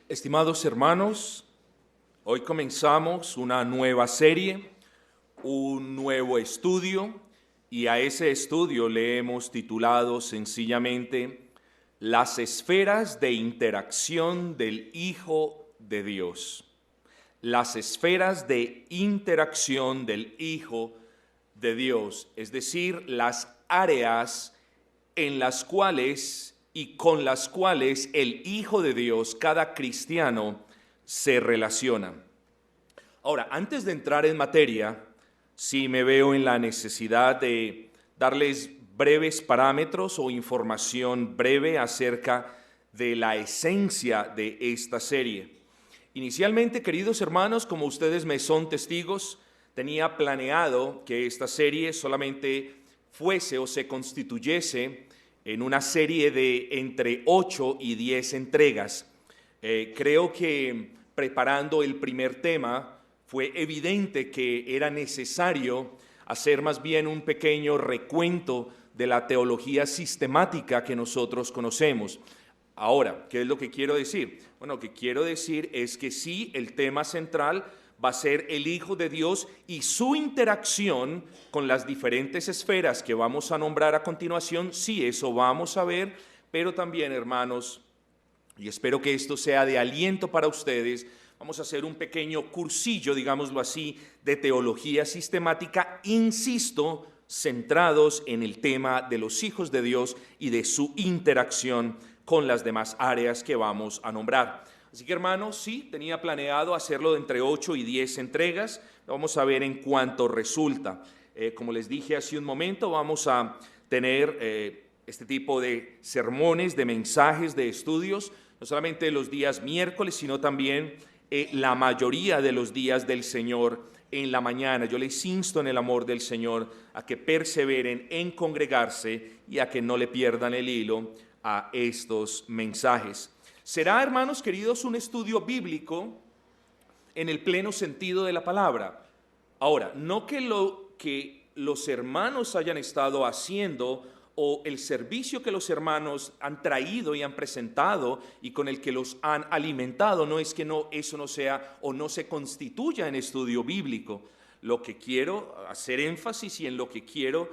Estimados hermanos, hoy comenzamos una nueva serie, un nuevo estudio, y a ese estudio le hemos titulado sencillamente Las esferas de interacción del Hijo de Dios. Las esferas de interacción del Hijo de Dios, es decir, las áreas en las cuales y con las cuales el Hijo de Dios, cada cristiano, se relaciona. Ahora, antes de entrar en materia, sí me veo en la necesidad de darles breves parámetros o información breve acerca de la esencia de esta serie. Inicialmente, queridos hermanos, como ustedes me son testigos, tenía planeado que esta serie solamente fuese o se constituyese en una serie de entre 8 y 10 entregas. Creo que preparando el primer tema fue evidente que era necesario hacer más bien un pequeño recuento de la teología sistemática que nosotros conocemos. Ahora, ¿qué es lo que quiero decir? Bueno, lo que quiero decir es que sí, el tema central va a ser el Hijo de Dios y su interacción con las diferentes esferas que vamos a nombrar a continuación. Sí, eso vamos a ver, pero también, hermanos, y espero que esto sea de aliento para ustedes, vamos a hacer un pequeño cursillo, digámoslo así, de teología sistemática, insisto, centrados en el tema de los hijos de Dios y de su interacción con las demás áreas que vamos a nombrar. Así que, hermanos, sí, tenía planeado hacerlo de entre 8 y 10 entregas. Vamos a ver en cuánto resulta. Como les dije hace un momento, vamos a tener este tipo de sermones, de mensajes, de estudios, no solamente los días miércoles, sino también la mayoría de los días del Señor en la mañana. Yo les insto en el amor del Señor a que perseveren en congregarse y a que no le pierdan el hilo a estos mensajes. Será, hermanos queridos, un estudio bíblico en el pleno sentido de la palabra. Ahora, no que lo que los hermanos hayan estado haciendo o el servicio que los hermanos han traído y han presentado y con el que los han alimentado, no es que eso no sea o no se constituya en estudio bíblico. Lo que quiero hacer énfasis y en lo que quiero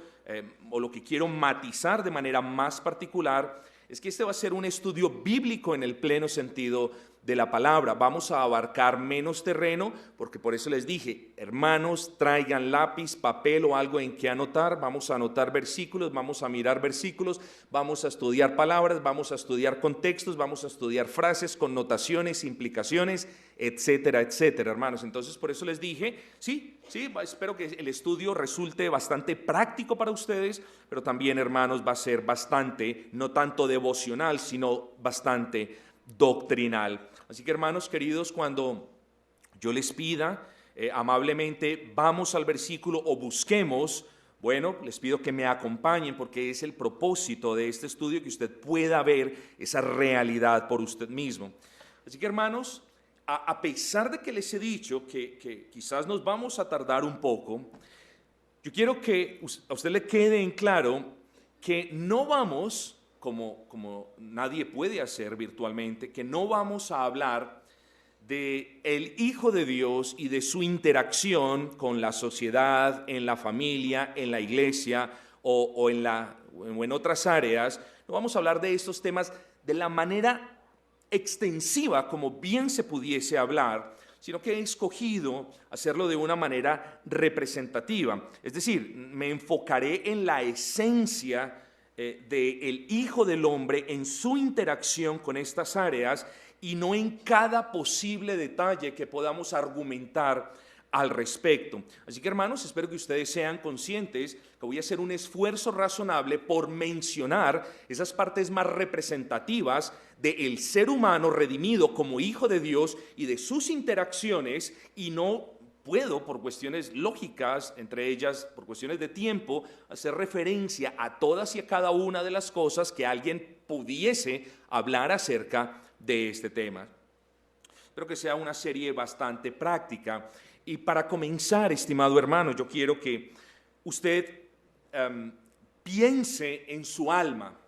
o lo que quiero matizar de manera más particular es que este va a ser un estudio bíblico en el pleno sentido de la palabra. Vamos a abarcar menos terreno, porque por eso les dije, hermanos, traigan lápiz, papel o algo en que anotar. Vamos a anotar versículos, vamos a mirar versículos, vamos a estudiar palabras, vamos a estudiar contextos, vamos a estudiar frases, connotaciones, implicaciones, etcétera, etcétera, hermanos. Entonces, por eso les dije, sí, espero que el estudio resulte bastante práctico para ustedes, pero también, hermanos, va a ser bastante, no tanto devocional, sino bastante doctrinal. Así que, hermanos queridos, cuando yo les pida amablemente, vamos al versículo o busquemos, bueno, les pido que me acompañen porque es el propósito de este estudio, que usted pueda ver esa realidad por usted mismo. Así que, hermanos, a pesar de que les he dicho que quizás nos vamos a tardar un poco, yo quiero que a usted le quede en claro que no vamos, como nadie puede hacer virtualmente, que no vamos a hablar de el Hijo de Dios y de su interacción con la sociedad, en la familia, en la iglesia o en otras áreas. No vamos a hablar de estos temas de la manera extensiva como bien se pudiese hablar, sino que he escogido hacerlo de una manera representativa. Es decir, me enfocaré en la esencia del Hijo del Hombre, en su interacción con estas áreas y no en cada posible detalle que podamos argumentar al respecto. Así que, hermanos, espero que ustedes sean conscientes que voy a hacer un esfuerzo razonable por mencionar esas partes más representativas del ser humano redimido como hijo de Dios y de sus interacciones, y no puedo, por cuestiones lógicas, entre ellas por cuestiones de tiempo, hacer referencia a todas y a cada una de las cosas que alguien pudiese hablar acerca de este tema. Espero que sea una serie bastante práctica. Y para comenzar, estimado hermano, yo quiero que usted piense en su alma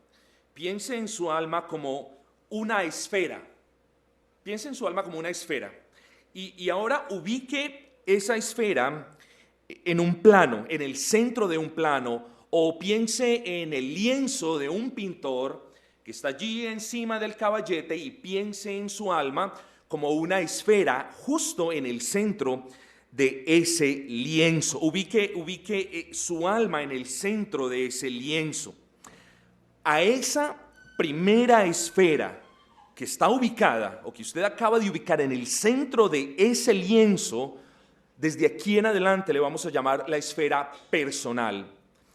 como una esfera. Piense en su alma como una esfera. Y ahora ubique esa esfera en un plano, en el centro de un plano, o piense en el lienzo de un pintor que está allí encima del caballete y piense en su alma como una esfera justo en el centro de ese lienzo. Ubique su alma en el centro de ese lienzo. A esa primera esfera que está ubicada o que usted acaba de ubicar en el centro de ese lienzo, desde aquí en adelante le vamos a llamar la esfera personal.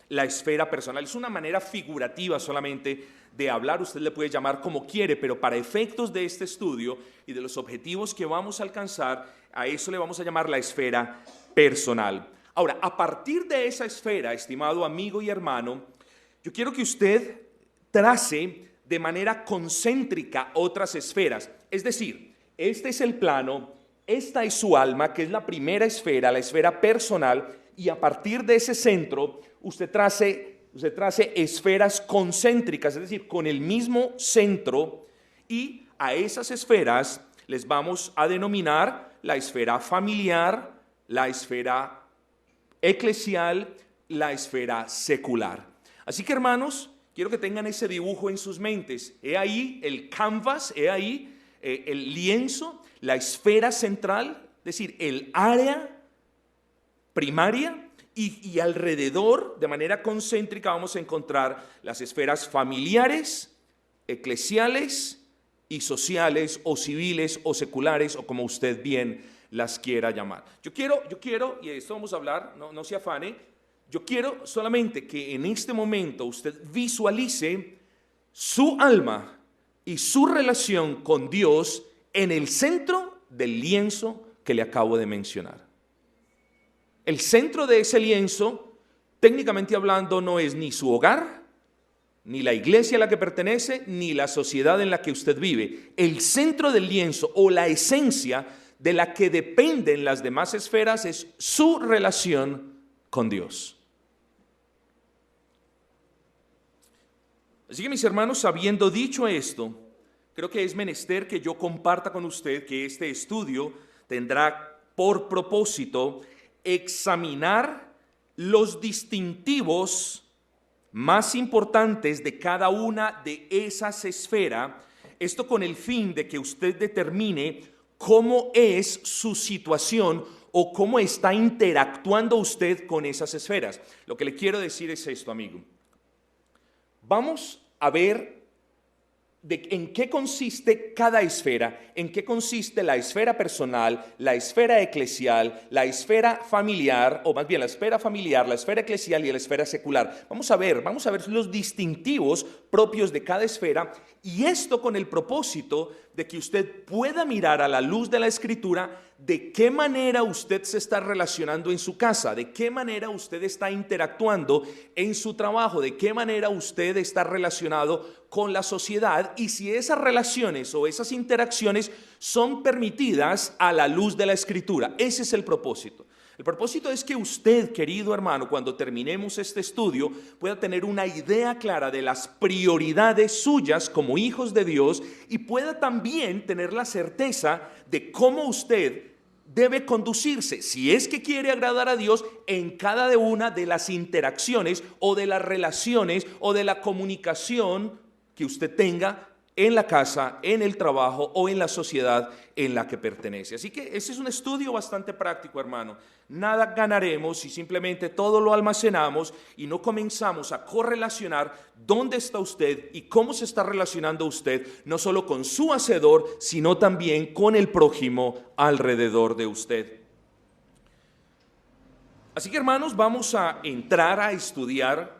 La esfera personal es una manera figurativa solamente de hablar, usted le puede llamar como quiere, pero para efectos de este estudio y de los objetivos que vamos a alcanzar, a eso le vamos a llamar la esfera personal. Ahora, a partir de esa esfera, estimado amigo y hermano, yo quiero que usted trace de manera concéntrica otras esferas. Es decir, este es el plano, esta es su alma, que es la primera esfera, la esfera personal, y a partir de ese centro, usted trace esferas concéntricas, es decir, con el mismo centro, y a esas esferas les vamos a denominar la esfera familiar, la esfera eclesial, la esfera secular. Así que, hermanos, quiero que tengan ese dibujo en sus mentes. He ahí el canvas, he ahí el lienzo, la esfera central, es decir, el área primaria, y alrededor, de manera concéntrica, vamos a encontrar las esferas familiares, eclesiales y sociales o civiles o seculares o como usted bien las quiera llamar. Yo quiero, y de esto vamos a hablar, no se afane, yo quiero solamente que en este momento usted visualice su alma y su relación con Dios en el centro del lienzo que le acabo de mencionar. El centro de ese lienzo, técnicamente hablando, no es ni su hogar, ni la iglesia a la que pertenece, ni la sociedad en la que usted vive. El centro del lienzo o la esencia de la que dependen las demás esferas es su relación con Dios. Así que, mis hermanos, habiendo dicho esto, creo que es menester que yo comparta con usted que este estudio tendrá por propósito examinar los distintivos más importantes de cada una de esas esferas, esto con el fin de que usted determine cómo es su situación o cómo está interactuando usted con esas esferas. Lo que le quiero decir es esto, amigo. Vamos a ver en qué consiste cada esfera, en qué consiste la esfera personal, la esfera eclesial, la esfera familiar, o más bien la esfera familiar, la esfera eclesial y la esfera secular. Vamos a ver los distintivos propios de cada esfera, y esto con el propósito de que usted pueda mirar a la luz de la Escritura de qué manera usted se está relacionando en su casa, de qué manera usted está interactuando en su trabajo, de qué manera usted está relacionado con la sociedad y si esas relaciones o esas interacciones son permitidas a la luz de la Escritura. Ese es el propósito. El propósito es que usted, querido hermano, cuando terminemos este estudio, pueda tener una idea clara de las prioridades suyas como hijos de Dios y pueda también tener la certeza de cómo usted debe conducirse, si es que quiere agradar a Dios, en cada una de las interacciones o de las relaciones o de la comunicación que usted tenga en la casa, en el trabajo o en la sociedad en la que pertenece. Así que ese es un estudio bastante práctico, hermano. Nada ganaremos si simplemente todo lo almacenamos y no comenzamos a correlacionar dónde está usted y cómo se está relacionando usted, no solo con su hacedor, sino también con el prójimo alrededor de usted. Así que, hermanos, vamos a entrar a estudiar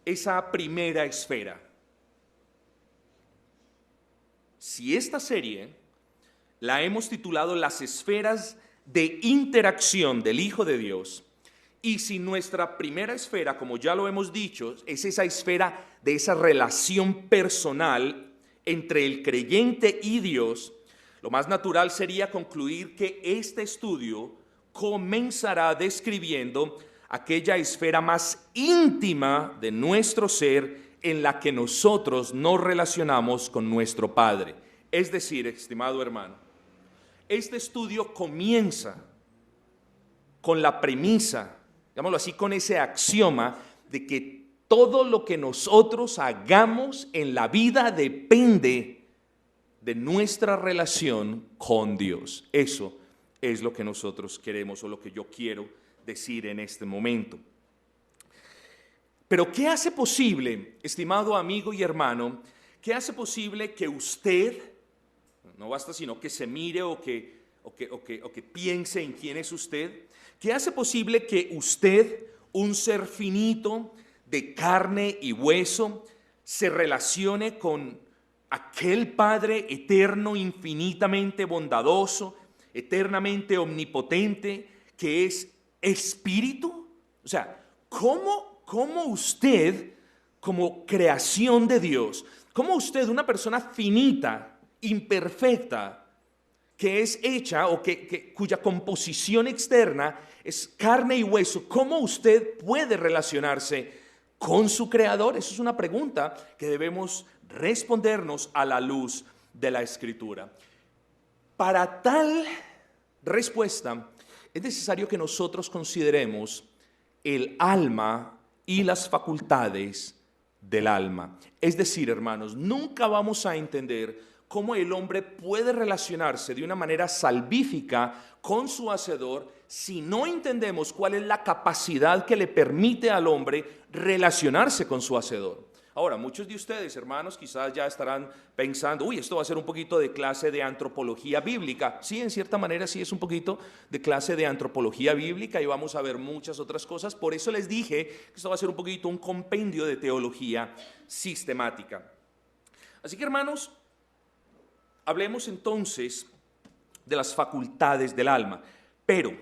esa primera esfera. Si esta serie la hemos titulado Las esferas de interacción del Hijo de Dios, y si nuestra primera esfera, como ya lo hemos dicho, es esa esfera de esa relación personal entre el creyente y Dios, lo más natural sería concluir que este estudio comenzará describiendo aquella esfera más íntima de nuestro ser en la que nosotros nos relacionamos con nuestro Padre. Es decir, estimado hermano, este estudio comienza con la premisa, digámoslo así, con ese axioma de que todo lo que nosotros hagamos en la vida depende de nuestra relación con Dios. Eso es lo que nosotros queremos o lo que yo quiero decir en este momento. Pero ¿qué hace posible, estimado amigo y hermano, qué hace posible que usted, no basta sino que se mire o que piense en quién es usted, qué hace posible que usted, un ser finito, de carne y hueso, se relacione con aquel Padre eterno, infinitamente bondadoso, eternamente omnipotente, que es Espíritu? O sea, ¿cómo usted, como creación de Dios, cómo usted, una persona finita, imperfecta, que es hecha o cuya composición externa es carne y hueso, cómo usted puede relacionarse con su Creador? Esa es una pregunta que debemos respondernos a la luz de la Escritura. Para tal respuesta es necesario que nosotros consideremos el alma y las facultades del alma. Es decir, hermanos, nunca vamos a entender cómo el hombre puede relacionarse de una manera salvífica con su Hacedor si no entendemos cuál es la capacidad que le permite al hombre relacionarse con su Hacedor. Ahora, muchos de ustedes, hermanos, quizás ya estarán pensando, uy, esto va a ser un poquito de clase de antropología bíblica. Sí, en cierta manera sí es un poquito de clase de antropología bíblica y vamos a ver muchas otras cosas. Por eso les dije que esto va a ser un poquito un compendio de teología sistemática. Así que, hermanos, hablemos entonces de las facultades del alma. Pero,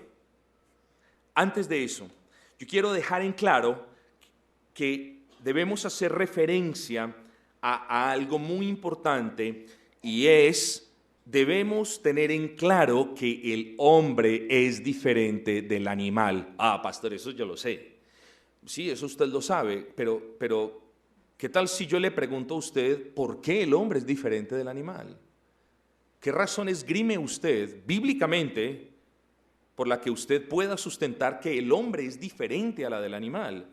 antes de eso, yo quiero dejar en claro que debemos hacer referencia a algo muy importante, y es, debemos tener en claro que el hombre es diferente del animal. Ah, pastor, eso yo lo sé. Sí, eso usted lo sabe, pero ¿qué tal si yo le pregunto a usted por qué el hombre es diferente del animal? ¿Qué razón esgrime usted bíblicamente por la que usted pueda sustentar que el hombre es diferente a la del animal?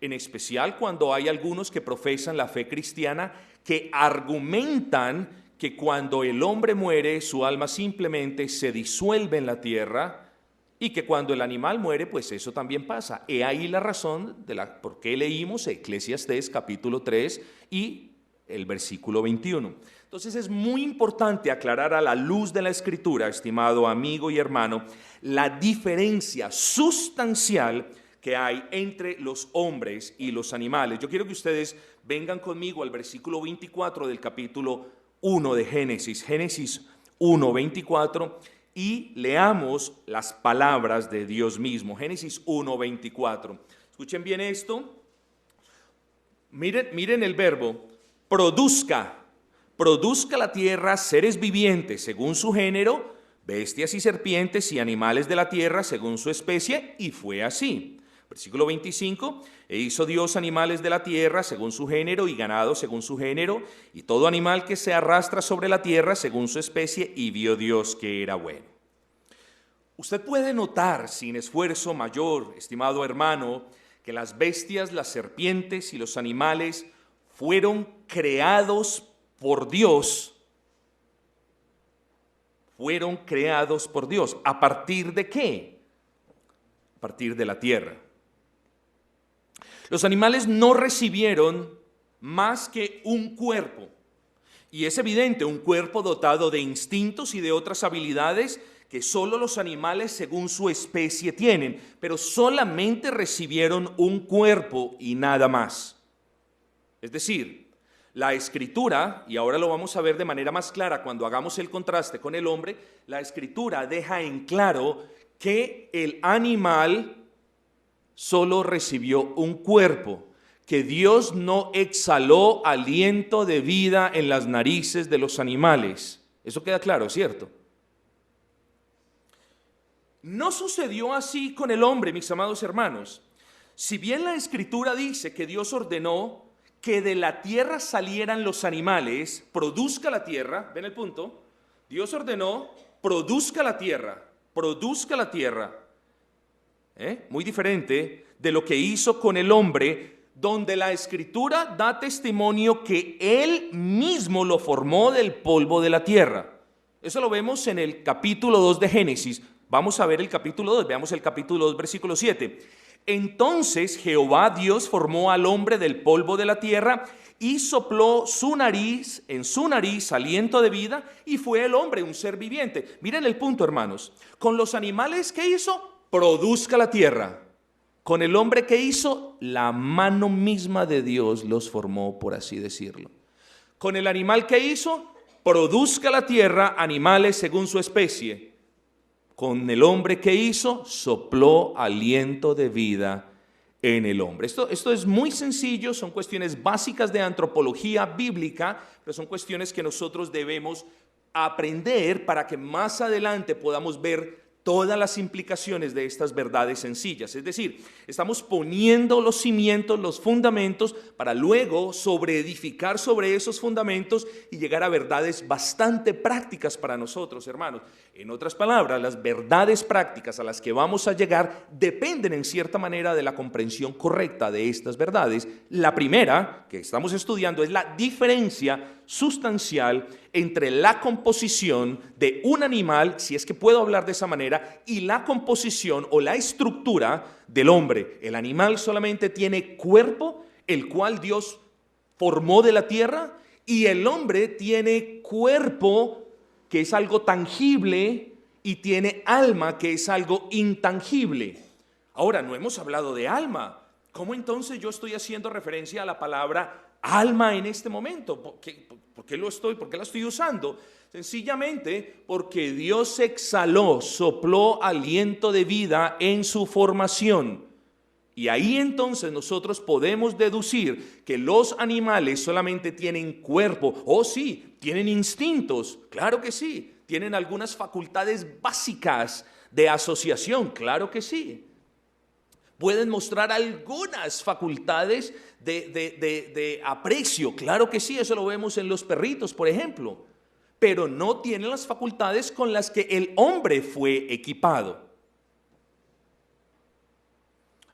En especial cuando hay algunos que profesan la fe cristiana que argumentan que cuando el hombre muere su alma simplemente se disuelve en la tierra y que cuando el animal muere pues eso también pasa. He ahí la razón por qué leímos Eclesiastés capítulo 3 y el versículo 21. Entonces es muy importante aclarar a la luz de la Escritura, estimado amigo y hermano, la diferencia sustancial que hay entre los hombres y los animales. Yo quiero que ustedes vengan conmigo al versículo 24 del capítulo 1 de Génesis, Génesis 1, 24, y leamos las palabras de Dios mismo. Génesis 1, 24. Escuchen bien esto. Miren el verbo, produzca la tierra seres vivientes según su género, bestias y serpientes y animales de la tierra según su especie, y fue así. Versículo 25, e hizo Dios animales de la tierra según su género y ganado según su género y todo animal que se arrastra sobre la tierra según su especie, y vio Dios que era bueno. Usted puede notar sin esfuerzo mayor, estimado hermano, que las bestias, las serpientes y los animales fueron creados por Dios. Fueron creados por Dios. ¿A partir de qué? A partir de la tierra. Los animales no recibieron más que un cuerpo, y es evidente, un cuerpo dotado de instintos y de otras habilidades que solo los animales según su especie tienen, pero solamente recibieron un cuerpo y nada más. Es decir, la Escritura, y ahora lo vamos a ver de manera más clara cuando hagamos el contraste con el hombre, la Escritura deja en claro que el animal solo recibió un cuerpo, que Dios no exhaló aliento de vida en las narices de los animales. Eso queda claro, ¿cierto? No sucedió así con el hombre, mis amados hermanos. Si bien la Escritura dice que Dios ordenó que de la tierra salieran los animales, produzca la tierra, ¿ven el punto? Dios ordenó, produzca la tierra, produzca la tierra. Muy diferente de lo que hizo con el hombre, donde la Escritura da testimonio que Él mismo lo formó del polvo de la tierra. Eso lo vemos en el capítulo 2 de Génesis. Vamos a ver el capítulo 2, veamos el capítulo 2, versículo 7. Entonces Jehová Dios formó al hombre del polvo de la tierra y sopló en su nariz aliento de vida, y fue el hombre un ser viviente. Miren el punto, hermanos. Con los animales, ¿qué hizo? Produzca la tierra. Con el hombre, ¿qué hizo? La mano misma de Dios los formó, por así decirlo. Con el animal, ¿qué hizo? Produzca la tierra animales según su especie. Con el hombre, ¿qué hizo? Sopló aliento de vida en el hombre. Esto es muy sencillo, son cuestiones básicas de antropología bíblica, pero son cuestiones que nosotros debemos aprender para que más adelante podamos ver todas las implicaciones de estas verdades sencillas. Es decir, estamos poniendo los cimientos, los fundamentos, para luego sobreedificar sobre esos fundamentos y llegar a verdades bastante prácticas para nosotros, hermanos. En otras palabras, las verdades prácticas a las que vamos a llegar dependen en cierta manera de la comprensión correcta de estas verdades. La primera que estamos estudiando es la diferencia sustancial entre la composición de un animal, si es que puedo hablar de esa manera, y la composición o la estructura del hombre. El animal solamente tiene cuerpo, el cual Dios formó de la tierra, y el hombre tiene cuerpo, que es algo tangible, y tiene alma, que es algo intangible. Ahora, no hemos hablado de alma. ¿Cómo entonces yo estoy haciendo referencia a la palabra alma en este momento? ¿Por qué la estoy usando? Sencillamente porque Dios exhaló, sopló aliento de vida en su formación. Y ahí entonces nosotros podemos deducir que los animales solamente tienen cuerpo. Oh, sí, tienen instintos, claro que sí. Tienen algunas facultades básicas de asociación, claro que sí. Pueden mostrar algunas facultades de aprecio, claro que sí, eso lo vemos en los perritos, por ejemplo, pero no tienen las facultades con las que el hombre fue equipado.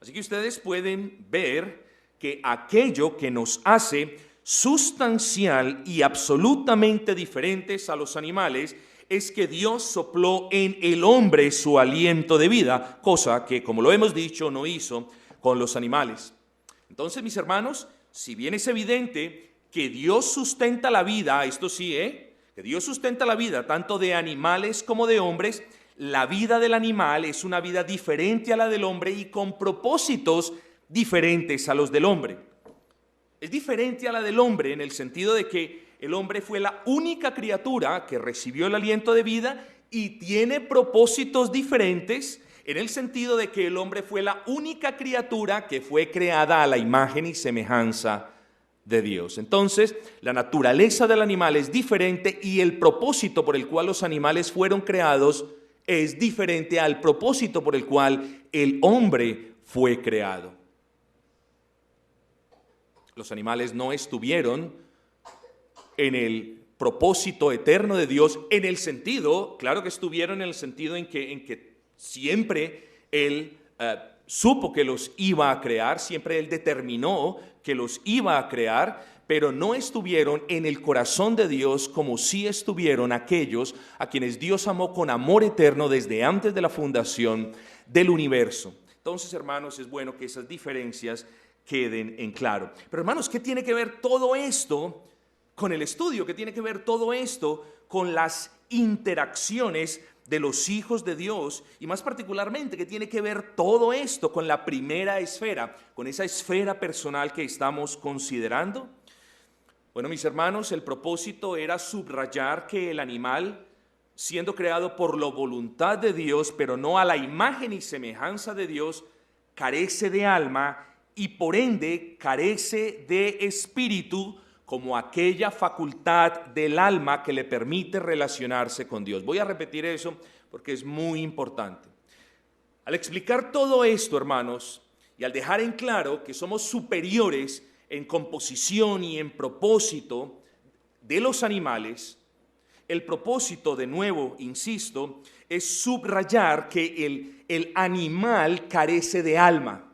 Así que ustedes pueden ver que aquello que nos hace sustancial y absolutamente diferentes a los animales es que Dios sopló en el hombre su aliento de vida, cosa que, como lo hemos dicho, no hizo con los animales. Entonces, mis hermanos, si bien es evidente que Dios sustenta la vida, esto sí, que Dios sustenta la vida tanto de animales como de hombres, la vida del animal es una vida diferente a la del hombre y con propósitos diferentes a los del hombre. Es diferente a la del hombre en el sentido de que el hombre fue la única criatura que recibió el aliento de vida y tiene propósitos diferentes en el sentido de que el hombre fue la única criatura que fue creada a la imagen y semejanza de Dios. Entonces, la naturaleza del animal es diferente y el propósito por el cual los animales fueron creados es diferente al propósito por el cual el hombre fue creado. Los animales no estuvieron en el propósito eterno de Dios en el sentido, claro que estuvieron en el sentido en que siempre Él supo que los iba a crear, siempre Él determinó que los iba a crear, pero no estuvieron en el corazón de Dios como sí estuvieron aquellos a quienes Dios amó con amor eterno desde antes de la fundación del universo. Entonces, hermanos, es bueno que esas diferencias queden en claro. Pero, hermanos, ¿qué tiene que ver todo esto con el estudio? ¿Qué tiene que ver todo esto con las interacciones de los hijos de Dios? Y más particularmente, ¿qué tiene que ver todo esto con la primera esfera, con esa esfera personal que estamos considerando? Bueno, mis hermanos, el propósito era subrayar que el animal, siendo creado por la voluntad de Dios, pero no a la imagen y semejanza de Dios, carece de alma y por ende carece de espíritu, como aquella facultad del alma que le permite relacionarse con Dios. Voy a repetir eso porque es muy importante. Al explicar todo esto, hermanos, y al dejar en claro que somos superiores en composición y en propósito de los animales, el propósito, de nuevo, insisto, es subrayar que el animal carece de alma.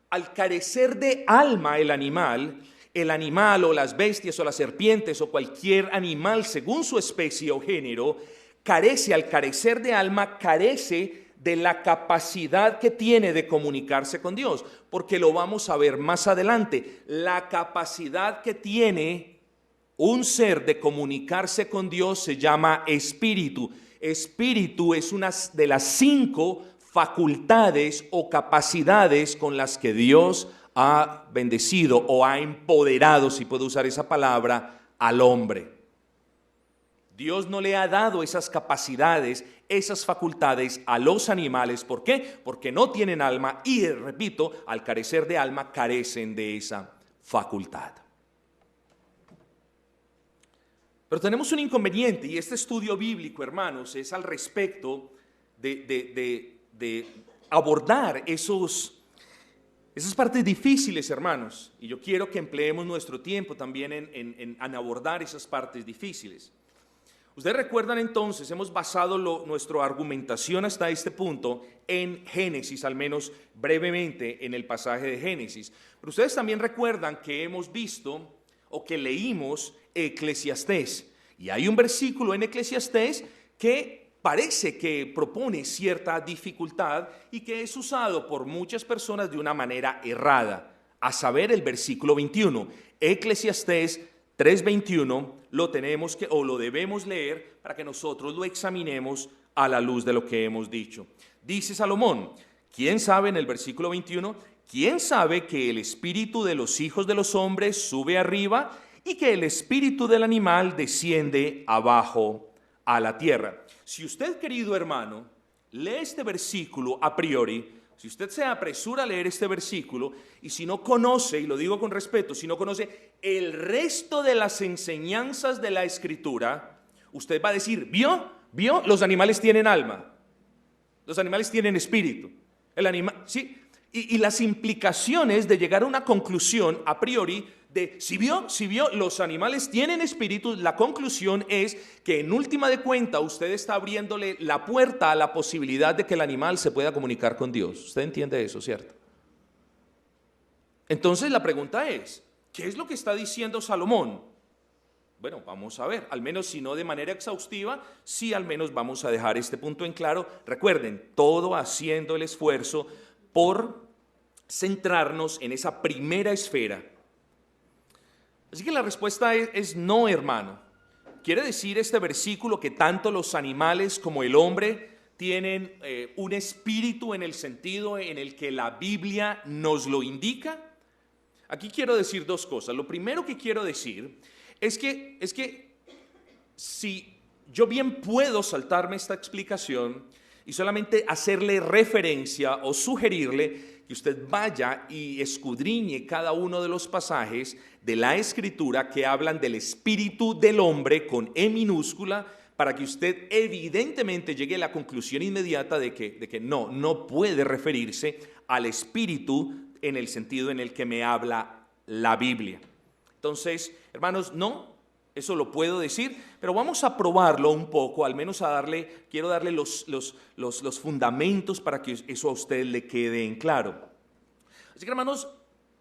Al carecer de alma el animal o las bestias o las serpientes o cualquier animal según su especie o género, al carecer de alma, carece de la capacidad que tiene de comunicarse con Dios, porque lo vamos a ver más adelante. La capacidad que tiene un ser de comunicarse con Dios se llama espíritu. Espíritu es una de las 5 facultades o capacidades con las que Dios ha bendecido o ha empoderado, si puedo usar esa palabra, al hombre. Dios no le ha dado esas capacidades, esas facultades a los animales. ¿Por qué? Porque no tienen alma y, repito, al carecer de alma, carecen de esa facultad. Pero tenemos un inconveniente, y este estudio bíblico, hermanos, es al respecto de abordar esas partes difíciles, hermanos. Y yo quiero que empleemos nuestro tiempo también en abordar esas partes difíciles. Ustedes recuerdan entonces, hemos basado nuestra argumentación hasta este punto en Génesis, al menos brevemente en el pasaje de Génesis. Pero ustedes también recuerdan que hemos visto o que leímos Eclesiastés. Y hay un versículo en Eclesiastés que parece que propone cierta dificultad y que es usado por muchas personas de una manera errada, a saber el versículo 21. Eclesiastés 3:21 lo tenemos o lo debemos leer para que nosotros lo examinemos a la luz de lo que hemos dicho. Dice Salomón, ¿quién sabe en el versículo 21? ¿Quién sabe que el espíritu de los hijos de los hombres sube arriba y que el espíritu del animal desciende abajo a la tierra? Si usted, querido hermano, lee este versículo a priori, si usted se apresura a leer este versículo y si no conoce, y lo digo con respeto, si no conoce el resto de las enseñanzas de la Escritura, usted va a decir, ¿vio? Los animales tienen alma, los animales tienen espíritu. ¿Sí? Y las implicaciones de llegar a una conclusión a priori de si vio, los animales tienen espíritu, la conclusión es que en última de cuenta usted está abriéndole la puerta a la posibilidad de que el animal se pueda comunicar con Dios. Usted entiende eso, ¿cierto? Entonces la pregunta es, ¿qué es lo que está diciendo Salomón? Bueno, vamos a ver, al menos si no de manera exhaustiva, sí al menos vamos a dejar este punto en claro. Recuerden, todo haciendo el esfuerzo por centrarnos en esa primera esfera. Así que la respuesta es no, hermano. Quiere decir este versículo que tanto los animales como el hombre tienen un espíritu en el sentido en el que la Biblia nos lo indica. Aquí quiero decir 2 cosas. Lo primero que quiero decir es que si yo bien puedo saltarme esta explicación y solamente hacerle referencia o sugerirle que usted vaya y escudriñe cada uno de los pasajes de la Escritura que hablan del espíritu del hombre con E minúscula, para que usted evidentemente llegue a la conclusión inmediata de que no puede referirse al espíritu en el sentido en el que me habla la Biblia. Entonces, hermanos, no, eso lo puedo decir, pero vamos a probarlo un poco, al menos quiero darle los fundamentos para que eso a usted le quede en claro. Así que, hermanos,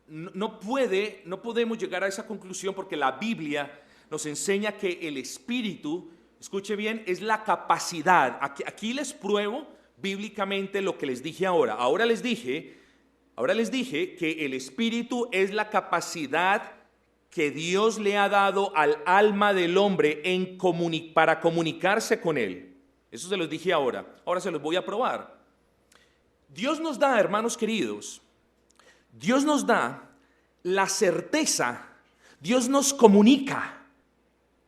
no podemos llegar a esa conclusión porque la Biblia nos enseña que el espíritu, escuche bien, es la capacidad. Aquí les pruebo bíblicamente lo que les dije ahora. Ahora les dije que el espíritu es la capacidad que Dios le ha dado al alma del hombre para comunicarse con él. Eso se los dije ahora. Ahora se los voy a probar. Dios nos da, hermanos queridos, Dios nos da la certeza, Dios nos comunica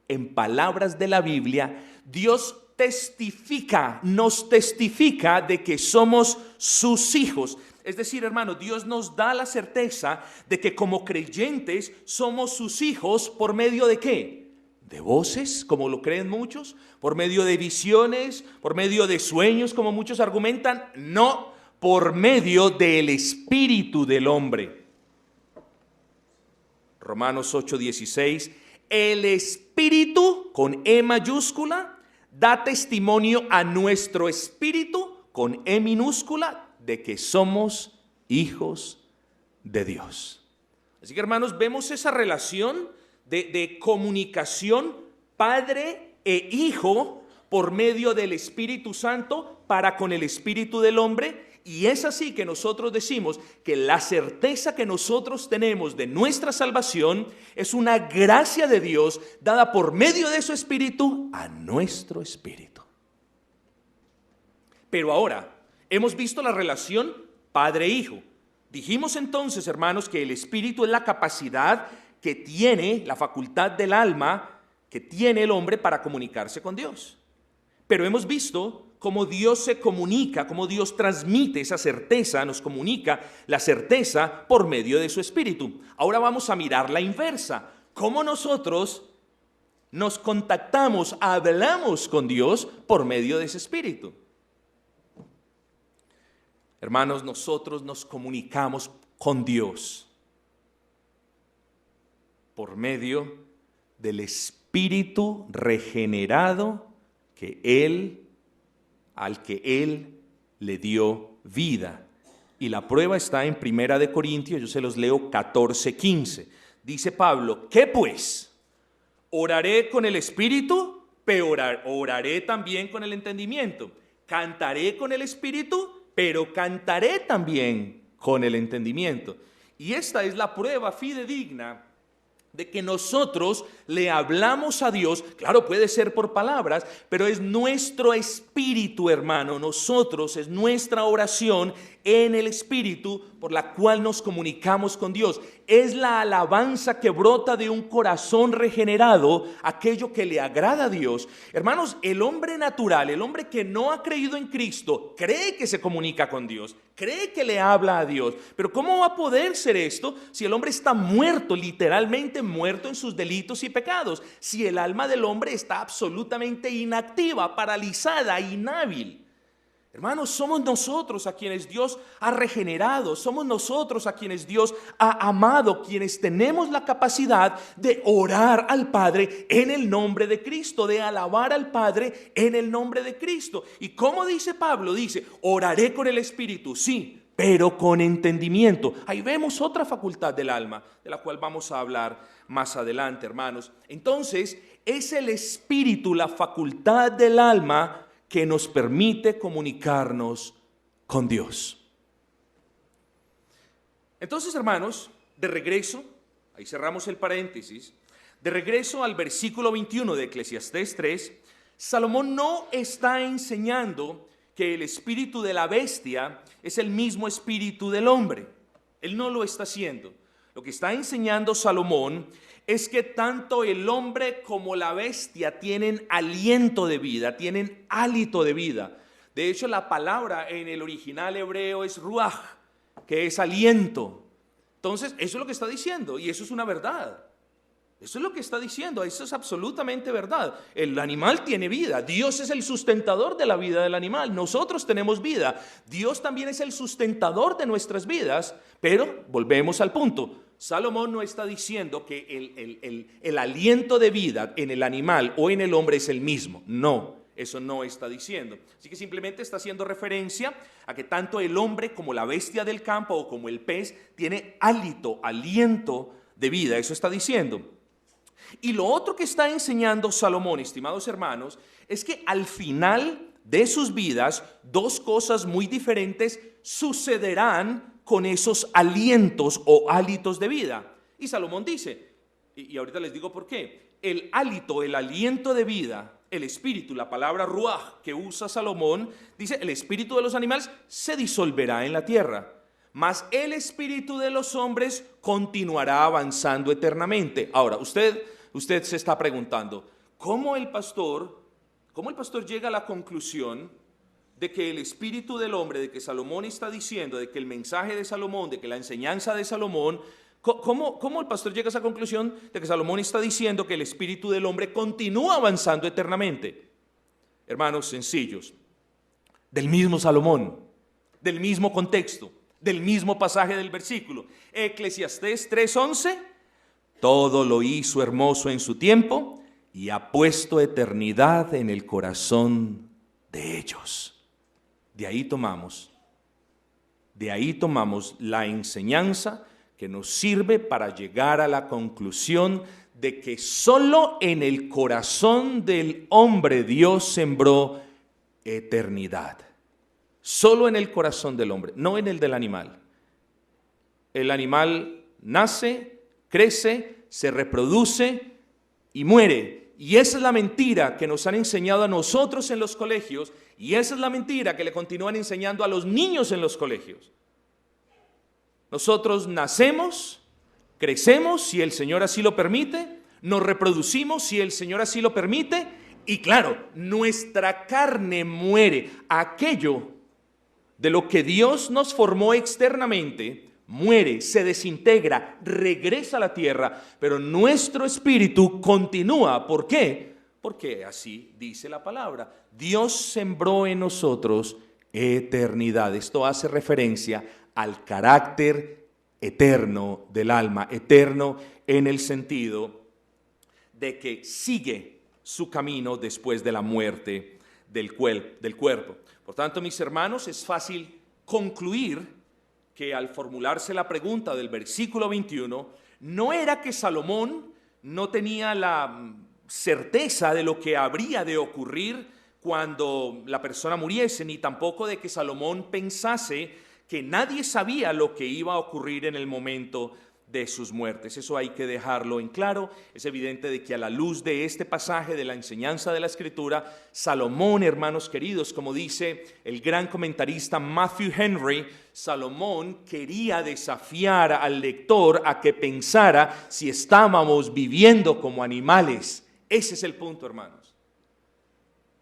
en palabras de la Biblia, Dios nos testifica de que somos sus hijos. Es decir, hermano, Dios nos da la certeza de que como creyentes somos sus hijos por medio de ¿qué? De voces, como lo creen muchos, por medio de visiones, por medio de sueños, como muchos argumentan, no, por medio del espíritu del hombre. Romanos 8:16, el Espíritu, con E mayúscula, da testimonio a nuestro espíritu, con E minúscula, de que somos hijos de Dios. Así que, hermanos, vemos esa relación de comunicación padre e hijo por medio del Espíritu Santo para con el espíritu del hombre. Y es así que nosotros decimos que la certeza que nosotros tenemos de nuestra salvación es una gracia de Dios dada por medio de su Espíritu a nuestro espíritu. Pero ahora hemos visto la relación padre-hijo. Dijimos entonces, hermanos, que el Espíritu es la capacidad que tiene, la facultad del alma que tiene el hombre para comunicarse con Dios. Pero hemos visto cómo Dios se comunica, cómo Dios transmite esa certeza, nos comunica la certeza por medio de su Espíritu. Ahora vamos a mirar la inversa, cómo nosotros nos contactamos, hablamos con Dios por medio de ese Espíritu. Hermanos, nosotros nos comunicamos con Dios por medio del Espíritu regenerado al que Él le dio vida. Y la prueba está en 1 Corintios, yo se los leo 14:15. Dice Pablo, ¿qué pues? ¿Oraré con el Espíritu? Pero oraré también con el entendimiento. ¿Cantaré con el Espíritu? Pero cantaré también con el entendimiento. Y esta es la prueba fidedigna de que nosotros le hablamos a Dios. Claro, puede ser por palabras, pero es nuestro espíritu, hermano. Nosotros, es nuestra oración en el Espíritu por la cual nos comunicamos con Dios. Es la alabanza que brota de un corazón regenerado, aquello que le agrada a Dios. Hermanos, el hombre natural, el hombre que no ha creído en Cristo, cree que se comunica con Dios, cree que le habla a Dios. Pero ¿cómo va a poder ser esto si el hombre está muerto, literalmente muerto en sus delitos y pecados? Si el alma del hombre está absolutamente inactiva, paralizada, inhábil. Hermanos, somos nosotros a quienes Dios ha regenerado, somos nosotros a quienes Dios ha amado, quienes tenemos la capacidad de orar al Padre en el nombre de Cristo, de alabar al Padre en el nombre de Cristo. Y como dice Pablo, dice, oraré con el Espíritu, sí, pero con entendimiento. Ahí vemos otra facultad del alma, de la cual vamos a hablar más adelante, hermanos. Entonces, es el Espíritu, la facultad del alma, que nos permite comunicarnos con Dios. Entonces, hermanos, de regreso, ahí cerramos el paréntesis, de regreso al versículo 21 de Eclesiastés 3, Salomón no está enseñando que el espíritu de la bestia es el mismo espíritu del hombre. Él no lo está haciendo. Lo que está enseñando Salomón es que tanto el hombre como la bestia tienen aliento de vida, tienen hálito de vida. De hecho, la palabra en el original hebreo es ruaj, que es aliento. Entonces, eso es lo que está diciendo, y eso es una verdad. Eso es lo que está diciendo, eso es absolutamente verdad. El animal tiene vida, Dios es el sustentador de la vida del animal, nosotros tenemos vida, Dios también es el sustentador de nuestras vidas, pero volvemos al punto. Salomón no está diciendo que el aliento de vida en el animal o en el hombre es el mismo, no, eso no está diciendo. Así que simplemente está haciendo referencia a que tanto el hombre como la bestia del campo o como el pez tiene aliento de vida, eso está diciendo. Y lo otro que está enseñando Salomón, estimados hermanos, es que al final de sus vidas, dos cosas muy diferentes sucederán con esos alientos o hálitos de vida. Y Salomón dice, y ahorita les digo por qué, el hálito, el aliento de vida, el espíritu, la palabra ruaj que usa Salomón, dice, el espíritu de los animales se disolverá en la tierra, mas el espíritu de los hombres continuará avanzando eternamente. Ahora, usted se está preguntando, ¿cómo el pastor llega a la conclusión de que el espíritu del hombre, de que Salomón está diciendo, de que el mensaje de Salomón, de que la enseñanza de Salomón, ¿cómo el pastor llega a esa conclusión de que Salomón está diciendo que el espíritu del hombre continúa avanzando eternamente? Hermanos, sencillos, del mismo Salomón, del mismo contexto, del mismo pasaje del versículo. Eclesiastés 3:11, Todo lo hizo hermoso en su tiempo y ha puesto eternidad en el corazón de ellos. De ahí tomamos la enseñanza que nos sirve para llegar a la conclusión de que solo en el corazón del hombre Dios sembró eternidad. Solo en el corazón del hombre, no en el del animal. El animal nace, crece, se reproduce y muere. Y esa es la mentira que nos han enseñado a nosotros en los colegios, y esa es la mentira que le continúan enseñando a los niños en los colegios. Nosotros nacemos, crecemos si el Señor así lo permite, nos reproducimos si el Señor así lo permite, y claro, nuestra carne muere. Aquello de lo que Dios nos formó externamente muere, se desintegra, regresa a la tierra, pero nuestro espíritu continúa. ¿Por qué? Porque así dice la palabra. Dios sembró en nosotros eternidad. Esto hace referencia al carácter eterno del alma, eterno en el sentido de que sigue su camino después de la muerte del cuerpo. Por tanto, mis hermanos, es fácil concluir que al formularse la pregunta del versículo 21, no era que Salomón no tenía la certeza de lo que habría de ocurrir cuando la persona muriese, ni tampoco de que Salomón pensase que nadie sabía lo que iba a ocurrir en el momento de sus muertes. Eso hay que dejarlo en claro. Es evidente de que a la luz de este pasaje de la enseñanza de la Escritura, Salomón, hermanos queridos, como dice el gran comentarista Matthew Henry, Salomón quería desafiar al lector a que pensara si estábamos viviendo como animales. Ese es el punto, hermanos.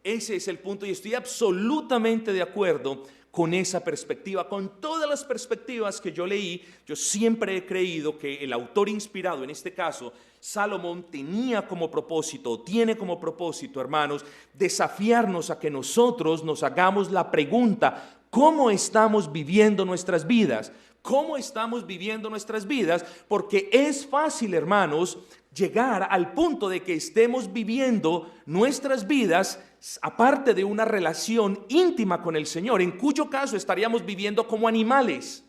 Ese es el punto, y estoy absolutamente de acuerdo con esa perspectiva. Con todas las perspectivas que yo leí, yo siempre he creído que el autor inspirado, en este caso Salomón, tiene como propósito, hermanos, desafiarnos a que nosotros nos hagamos la pregunta: ¿cómo estamos viviendo nuestras vidas? ¿Cómo estamos viviendo nuestras vidas? Porque es fácil, hermanos, llegar al punto de que estemos viviendo nuestras vidas aparte de una relación íntima con el Señor, en cuyo caso estaríamos viviendo como animales.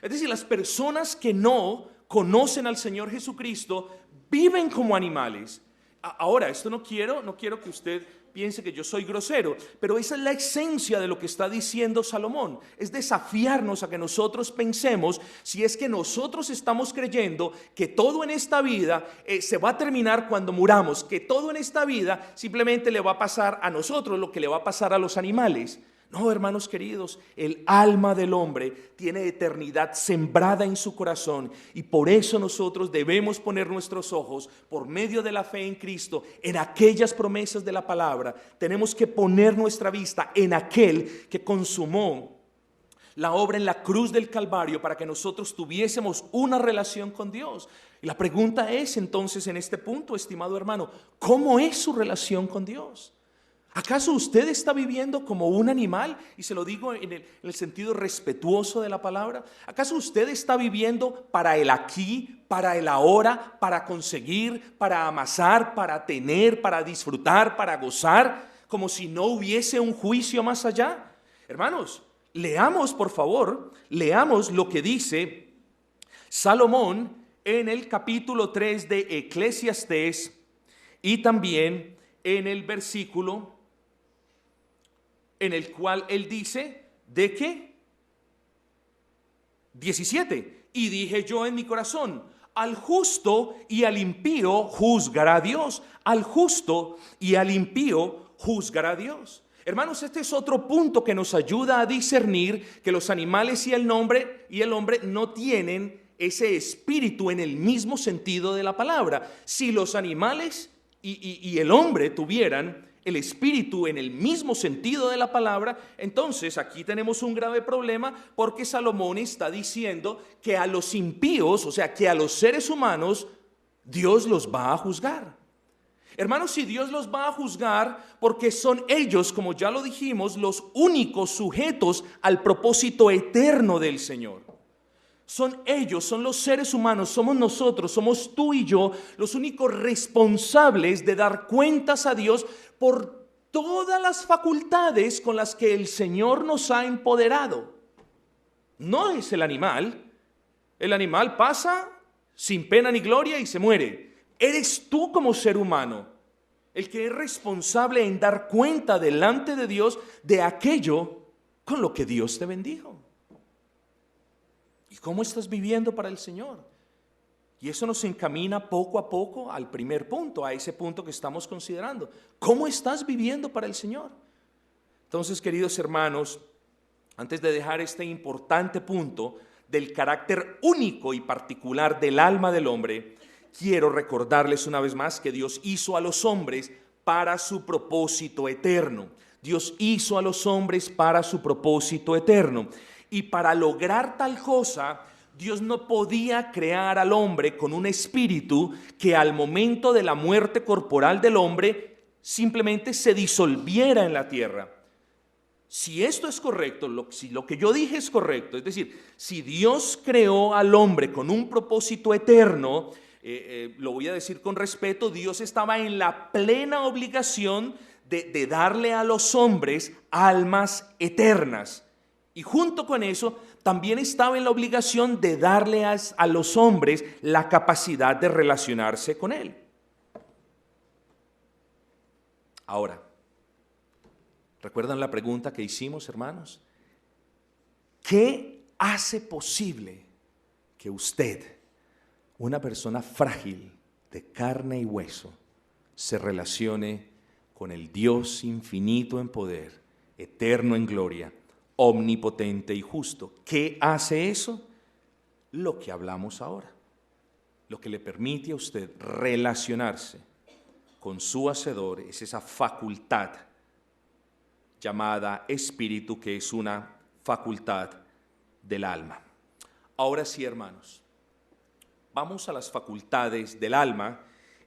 Es decir, las personas que no conocen al Señor Jesucristo viven como animales. Ahora, esto no quiero que usted piense que yo soy grosero, pero esa es la esencia de lo que está diciendo Salomón. Es desafiarnos a que nosotros pensemos si es que nosotros estamos creyendo que todo en esta vida se va a terminar cuando muramos, que todo en esta vida simplemente le va a pasar a nosotros lo que le va a pasar a los animales. No, hermanos queridos, el alma del hombre tiene eternidad sembrada en su corazón, y por eso nosotros debemos poner nuestros ojos por medio de la fe en Cristo en aquellas promesas de la palabra. Tenemos que poner nuestra vista en aquel que consumó la obra en la cruz del Calvario para que nosotros tuviésemos una relación con Dios. Y la pregunta es entonces en este punto, estimado hermano, ¿cómo es su relación con Dios? ¿Acaso usted está viviendo como un animal? Y se lo digo en el sentido respetuoso de la palabra. ¿Acaso usted está viviendo para el aquí, para el ahora, para conseguir, para amasar, para tener, para disfrutar, para gozar, como si no hubiese un juicio más allá? Hermanos, leamos, por favor, leamos lo que dice Salomón en el capítulo 3 de Eclesiastés, y también en el versículo en el cual él dice, ¿de qué? 17. Y dije yo en mi corazón: al justo y al impío juzgará Dios. Al justo y al impío juzgará Dios. Hermanos, este es otro punto que nos ayuda a discernir que los animales y el hombre no tienen ese espíritu en el mismo sentido de la palabra. Si los animales y el hombre tuvieran el espíritu en el mismo sentido de la palabra, entonces aquí tenemos un grave problema, porque Salomón está diciendo que a los impíos, o sea, que a los seres humanos, Dios los va a juzgar. Hermanos, si Dios los va a juzgar, porque son ellos, como ya lo dijimos, los únicos sujetos al propósito eterno del Señor. Son ellos, son los seres humanos, somos nosotros, somos tú y yo los únicos responsables de dar cuentas a Dios por todas las facultades con las que el Señor nos ha empoderado. No es el animal pasa sin pena ni gloria y se muere. Eres tú como ser humano el que es responsable en dar cuenta delante de Dios de aquello con lo que Dios te bendijo. ¿Y cómo estás viviendo para el Señor? Y eso nos encamina poco a poco al primer punto, a ese punto que estamos considerando. ¿Cómo estás viviendo para el Señor? Entonces, queridos hermanos, antes de dejar este importante punto del carácter único y particular del alma del hombre, quiero recordarles una vez más que Dios hizo a los hombres para su propósito eterno. Dios hizo a los hombres para su propósito eterno. Y para lograr tal cosa, Dios no podía crear al hombre con un espíritu que al momento de la muerte corporal del hombre simplemente se disolviera en la tierra. Si esto es correcto, si lo que yo dije es correcto, es decir, si Dios creó al hombre con un propósito eterno, lo voy a decir con respeto, Dios estaba en la plena obligación de darle a los hombres almas eternas. Y junto con eso, también estaba en la obligación de darle a los hombres la capacidad de relacionarse con Él. Ahora, ¿recuerdan la pregunta que hicimos, hermanos? ¿Qué hace posible que usted, una persona frágil de carne y hueso, se relacione con el Dios infinito en poder, eterno en gloria, omnipotente y justo? ¿Qué hace eso? Lo que hablamos ahora, lo que le permite a usted relacionarse con su Hacedor es esa facultad llamada espíritu, que es una facultad del alma. Ahora sí, hermanos, vamos a las facultades del alma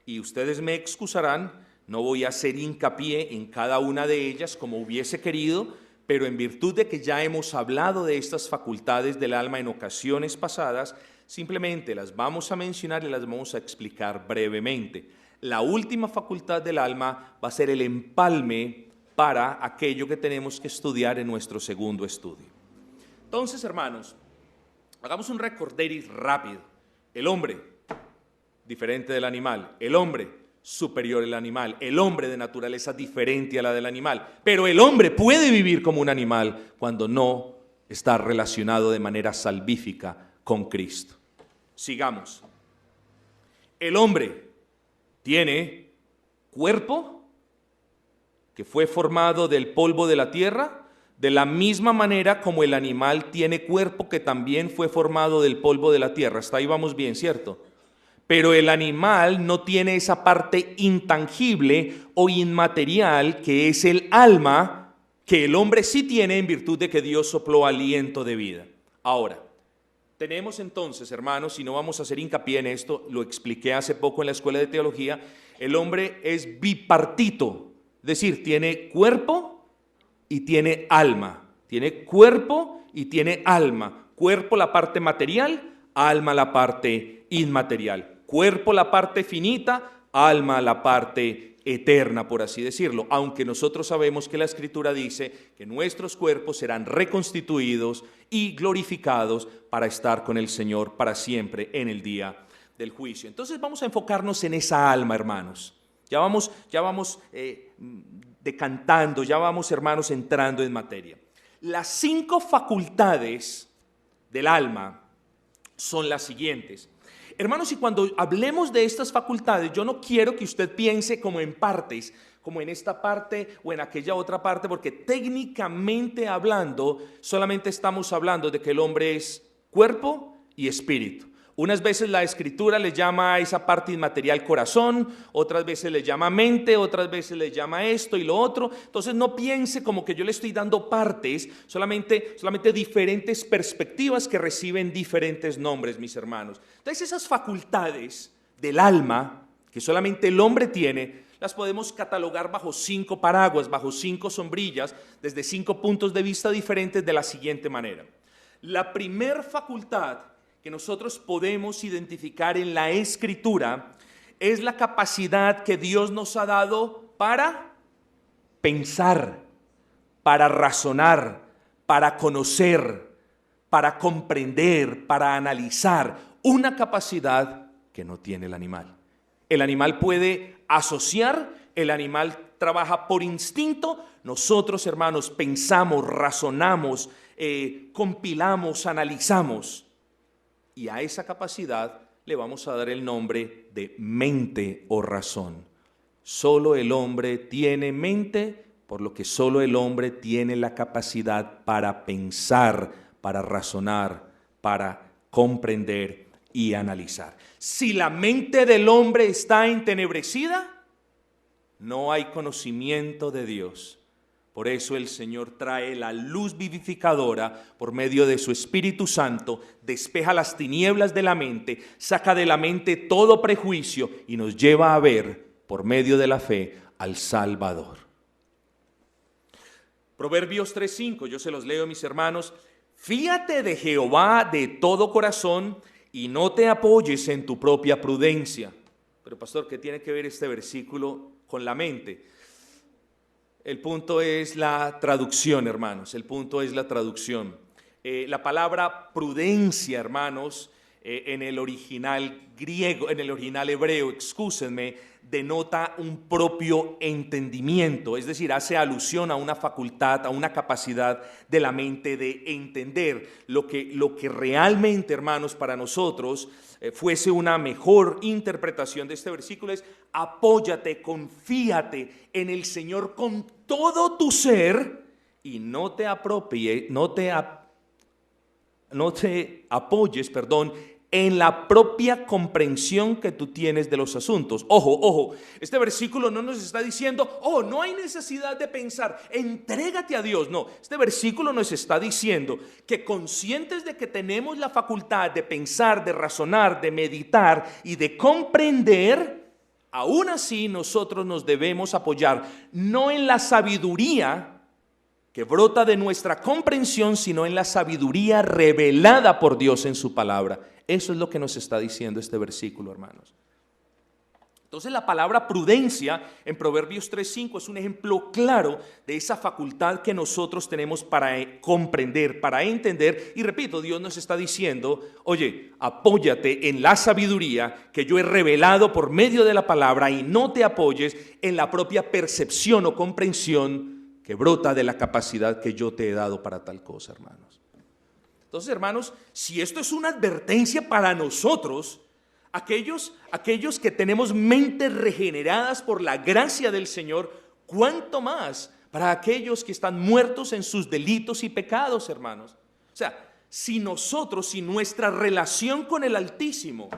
y ustedes me excusarán, no voy a hacer hincapié en cada una de ellas como hubiese querido, pero en virtud de que ya hemos hablado de estas facultades del alma en ocasiones pasadas, simplemente las vamos a mencionar y las vamos a explicar brevemente. La última facultad del alma va a ser el empalme para aquello que tenemos que estudiar en nuestro segundo estudio. Entonces, hermanos, hagamos un recorderis rápido. El hombre, diferente del animal. El hombre, superior al animal. El hombre de naturaleza diferente a la del animal. Pero el hombre puede vivir como un animal cuando no está relacionado de manera salvífica con Cristo. Sigamos. El hombre tiene cuerpo que fue formado del polvo de la tierra, de la misma manera como el animal tiene cuerpo que también fue formado del polvo de la tierra. Hasta ahí vamos bien, ¿cierto? Pero el animal no tiene esa parte intangible o inmaterial que es el alma, que el hombre sí tiene en virtud de que Dios sopló aliento de vida. Ahora, tenemos entonces, hermanos, y no vamos a hacer hincapié en esto, lo expliqué hace poco en la escuela de teología, el hombre es bipartito. Es decir, tiene cuerpo y tiene alma. Tiene cuerpo y tiene alma. Cuerpo la parte material, alma la parte inmaterial. Cuerpo la parte finita, alma la parte eterna, por así decirlo. Aunque nosotros sabemos que la Escritura dice que nuestros cuerpos serán reconstituidos y glorificados para estar con el Señor para siempre en el día del juicio. Entonces vamos a enfocarnos en esa alma, hermanos. Ya vamos decantando, ya vamos, hermanos, entrando en materia. Las 5 facultades del alma son las siguientes. Hermanos, y cuando hablemos de estas facultades, yo no quiero que usted piense como en partes, como en esta parte o en aquella otra parte, porque técnicamente hablando, solamente estamos hablando de que el hombre es cuerpo y espíritu. Unas veces la Escritura le llama a esa parte inmaterial corazón, otras veces le llama mente, otras veces le llama esto y lo otro. Entonces no piense como que yo le estoy dando partes, solamente diferentes perspectivas que reciben diferentes nombres, mis hermanos. Entonces esas facultades del alma que solamente el hombre tiene, las podemos catalogar bajo 5 paraguas, bajo 5 sombrillas, desde 5 puntos de vista diferentes de la siguiente manera. La primer facultad que nosotros podemos identificar en la Escritura es la capacidad que Dios nos ha dado para pensar, para razonar, para conocer, para comprender, para analizar, una capacidad que no tiene el animal. El animal puede asociar, el animal trabaja por instinto. Nosotros, hermanos, pensamos, razonamos, compilamos, analizamos. Y a esa capacidad le vamos a dar el nombre de mente o razón. Solo el hombre tiene mente, por lo que solo el hombre tiene la capacidad para pensar, para razonar, para comprender y analizar. Si la mente del hombre está entenebrecida, no hay conocimiento de Dios. Por eso el Señor trae la luz vivificadora por medio de su Espíritu Santo, despeja las tinieblas de la mente, saca de la mente todo prejuicio y nos lleva a ver, por medio de la fe, al Salvador. Proverbios 3:5, yo se los leo, mis hermanos. Fíate de Jehová de todo corazón y no te apoyes en tu propia prudencia. Pero pastor, ¿qué tiene que ver este versículo con la mente? El punto es la traducción, hermanos. El punto es la traducción. La palabra prudencia, hermanos, en el original griego, en el original hebreo, denota un propio entendimiento, es decir, hace alusión a una facultad, a una capacidad de la mente de entender lo que realmente, hermanos, para nosotros fuese una mejor interpretación de este versículo es: apóyate, confíate en el Señor con todo tu ser y no te apoyes, en la propia comprensión que tú tienes de los asuntos. Ojo, este versículo no nos está diciendo, no hay necesidad de pensar, entrégate a Dios. No, este versículo nos está diciendo que conscientes de que tenemos la facultad de pensar, de razonar, de meditar y de comprender, aún así nosotros nos debemos apoyar no en la sabiduría que brota de nuestra comprensión, sino en la sabiduría revelada por Dios en su palabra. Eso es lo que nos está diciendo este versículo, hermanos. Entonces la palabra prudencia en Proverbios 3:5 es un ejemplo claro de esa facultad que nosotros tenemos para comprender, para entender. Y repito, Dios nos está diciendo, oye, apóyate en la sabiduría que yo he revelado por medio de la palabra y no te apoyes en la propia percepción o comprensión que brota de la capacidad que yo te he dado para tal cosa, hermanos. Entonces, hermanos, si esto es una advertencia para nosotros, aquellos que tenemos mentes regeneradas por la gracia del Señor, ¿cuánto más para aquellos que están muertos en sus delitos y pecados, hermanos? O sea, si nuestra relación con el Altísimo,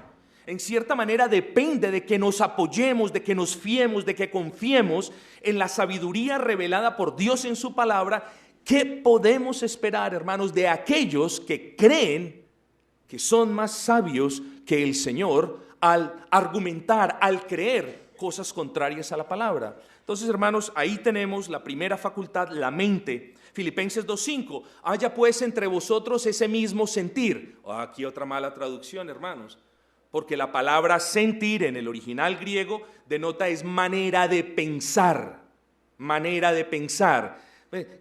en cierta manera depende de que nos apoyemos, de que nos fiemos, de que confiemos en la sabiduría revelada por Dios en su palabra, ¿qué podemos esperar, hermanos, de aquellos que creen que son más sabios que el Señor al argumentar, al creer cosas contrarias a la palabra? Entonces, hermanos, ahí tenemos la primera facultad, la mente. Filipenses 2:5, haya pues entre vosotros ese mismo sentir. Aquí otra mala traducción, hermanos, porque la palabra sentir en el original griego denota es manera de pensar, manera de pensar.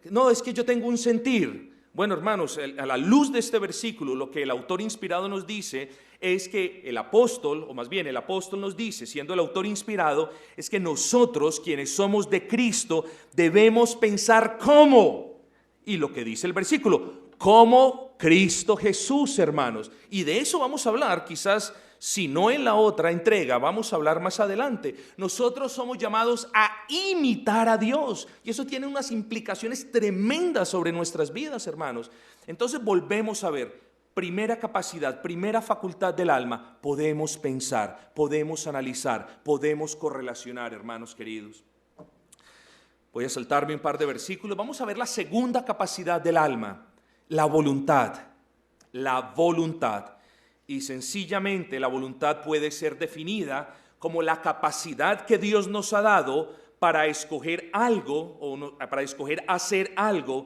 No, es que yo tengo un sentir. Bueno, hermanos, a la luz de este versículo, lo que el autor inspirado nos dice es que el apóstol nos dice, siendo el autor inspirado, es que nosotros, quienes somos de Cristo, debemos pensar como, y lo que dice el versículo, como Cristo Jesús, hermanos. Y de eso vamos a hablar, quizás, si no en la otra entrega, vamos a hablar más adelante. Nosotros somos llamados a imitar a Dios y eso tiene unas implicaciones tremendas sobre nuestras vidas, hermanos. Entonces volvemos a ver, primera capacidad, primera facultad del alma, podemos pensar, podemos analizar, podemos correlacionar, hermanos queridos. Voy a saltarme un par de versículos. Vamos a ver la segunda capacidad del alma, la voluntad. La voluntad. Y sencillamente la voluntad puede ser definida como la capacidad que Dios nos ha dado para escoger algo o para escoger hacer algo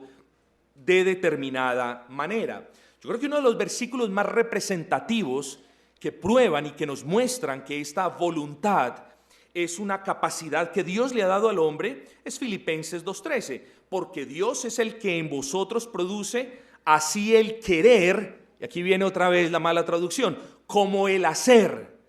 de determinada manera. Yo creo que uno de los versículos más representativos que prueban y que nos muestran que esta voluntad es una capacidad que Dios le ha dado al hombre es Filipenses 2:13, porque Dios es el que en vosotros produce así el querer, y aquí viene otra vez la mala traducción, como el hacer.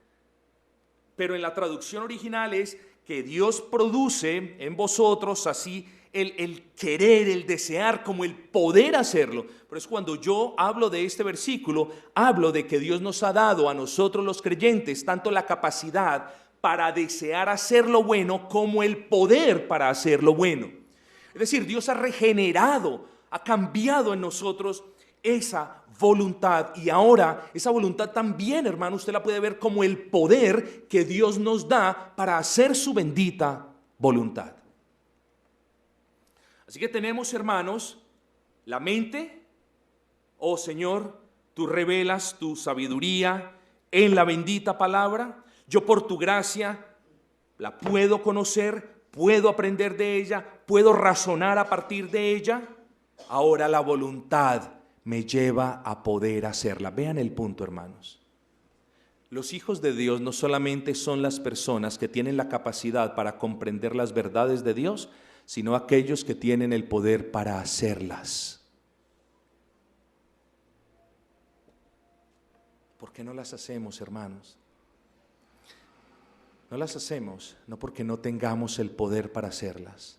Pero en la traducción original es que Dios produce en vosotros así el querer, el desear, como el poder hacerlo. Pero es cuando yo hablo de este versículo, hablo de que Dios nos ha dado a nosotros los creyentes tanto la capacidad para desear hacer lo bueno como el poder para hacer lo bueno. Es decir, Dios ha regenerado, ha cambiado en nosotros esa voluntad, y ahora esa voluntad también, hermano, usted la puede ver como el poder que Dios nos da para hacer su bendita voluntad. Así que tenemos, hermanos, la mente. Oh Señor, tú revelas tu sabiduría en la bendita palabra. Yo por tu gracia la puedo conocer, puedo aprender de ella, puedo razonar a partir de ella. Ahora la voluntad me lleva a poder hacerla. Vean el punto, hermanos. Los hijos de Dios no solamente son las personas que tienen la capacidad para comprender las verdades de Dios, sino aquellos que tienen el poder para hacerlas. ¿Por qué no las hacemos, hermanos? No las hacemos no porque no tengamos el poder para hacerlas.